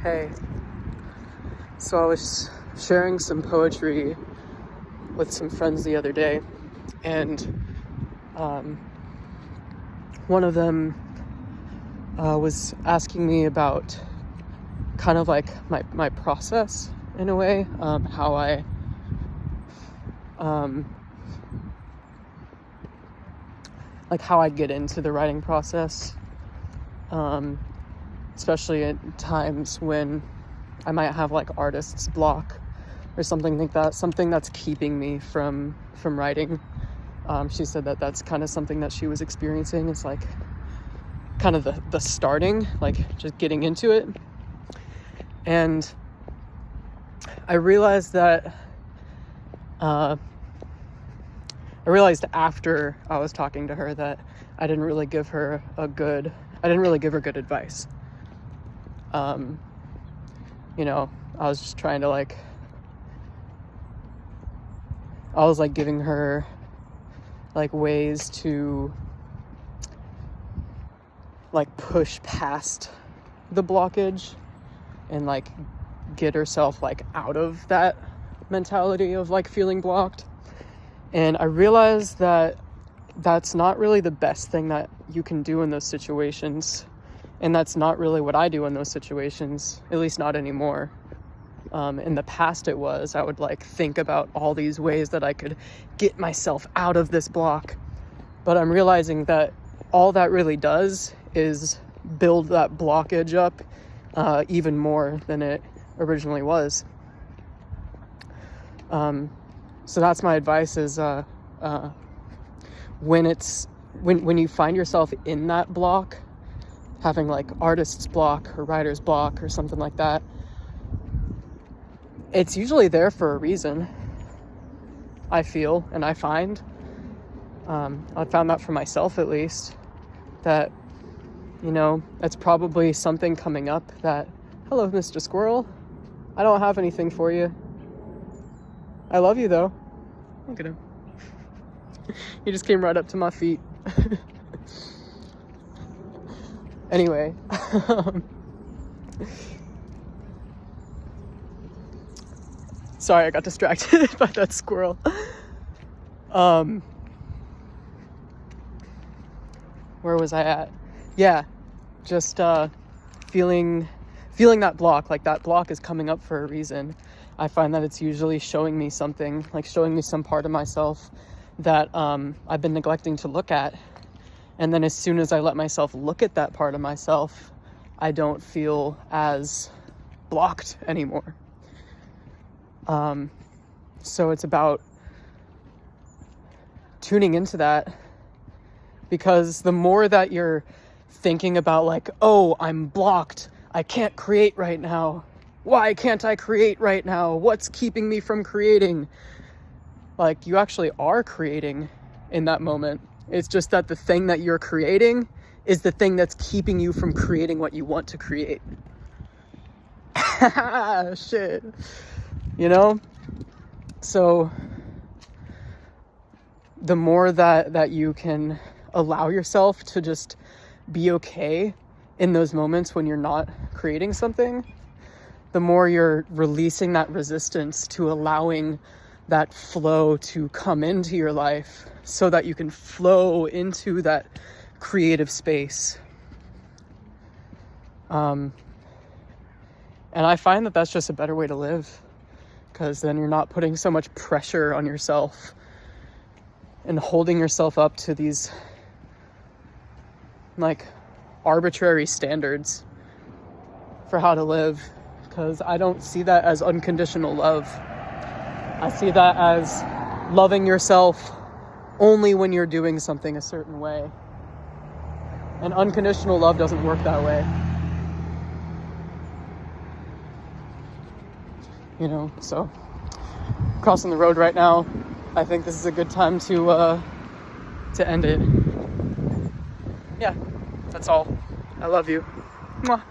Hey, so I was sharing some poetry with some friends the other day, and one of them was asking me about kind of like my process in a way, how I how I get into the writing process, especially at times when I might have like artist's block or something like that, something that's keeping me from writing. She said that that's kind of something that she was experiencing. It's like kind of the starting, like just getting into it. And I realized that I realized after I was talking to her that I didn't really give her good advice. I was just trying to I was giving her ways to push past the blockage and get herself out of that mentality of feeling blocked. And I realized that that's not really the best thing that you can do in those situations. And that's not really what I do in those situations, at least not anymore. In the past it was. I would think about all these ways that I could get myself out of this block. But I'm realizing that all that really does is build that blockage up even more than it originally was. So that's my advice is when you find yourself in that block, having artist's block or writer's block or something like that, it's usually there for a reason, I feel, and I find. I found that for myself at least, that, it's probably something coming up that, hello, Mr. Squirrel, I don't have anything for you. I love you though. Look at him. He just came right up to my feet. Anyway, sorry, I got distracted by that squirrel. Where was I at? Yeah, just feeling that block, that block is coming up for a reason. I find that it's usually showing me something, showing me some part of myself that I've been neglecting to look at. And then as soon as I let myself look at that part of myself, I don't feel as blocked anymore. So it's about tuning into that, because the more that you're thinking about oh, I'm blocked, I can't create right now. Why can't I create right now? What's keeping me from creating? You actually are creating in that moment. It's just that the thing that you're creating is the thing that's keeping you from creating what you want to create. Shit. So the more that you can allow yourself to just be okay in those moments when you're not creating something, the more you're releasing that resistance to allowing that flow to come into your life so that you can flow into that creative space. And I find that that's just a better way to live, because then you're not putting so much pressure on yourself and holding yourself up to these arbitrary standards for how to live, because I don't see that as unconditional love. I see that as loving yourself only when you're doing something a certain way. And unconditional love doesn't work that way. So crossing the road right now, I think this is a good time to end it. Yeah, that's all. I love you. Mwah.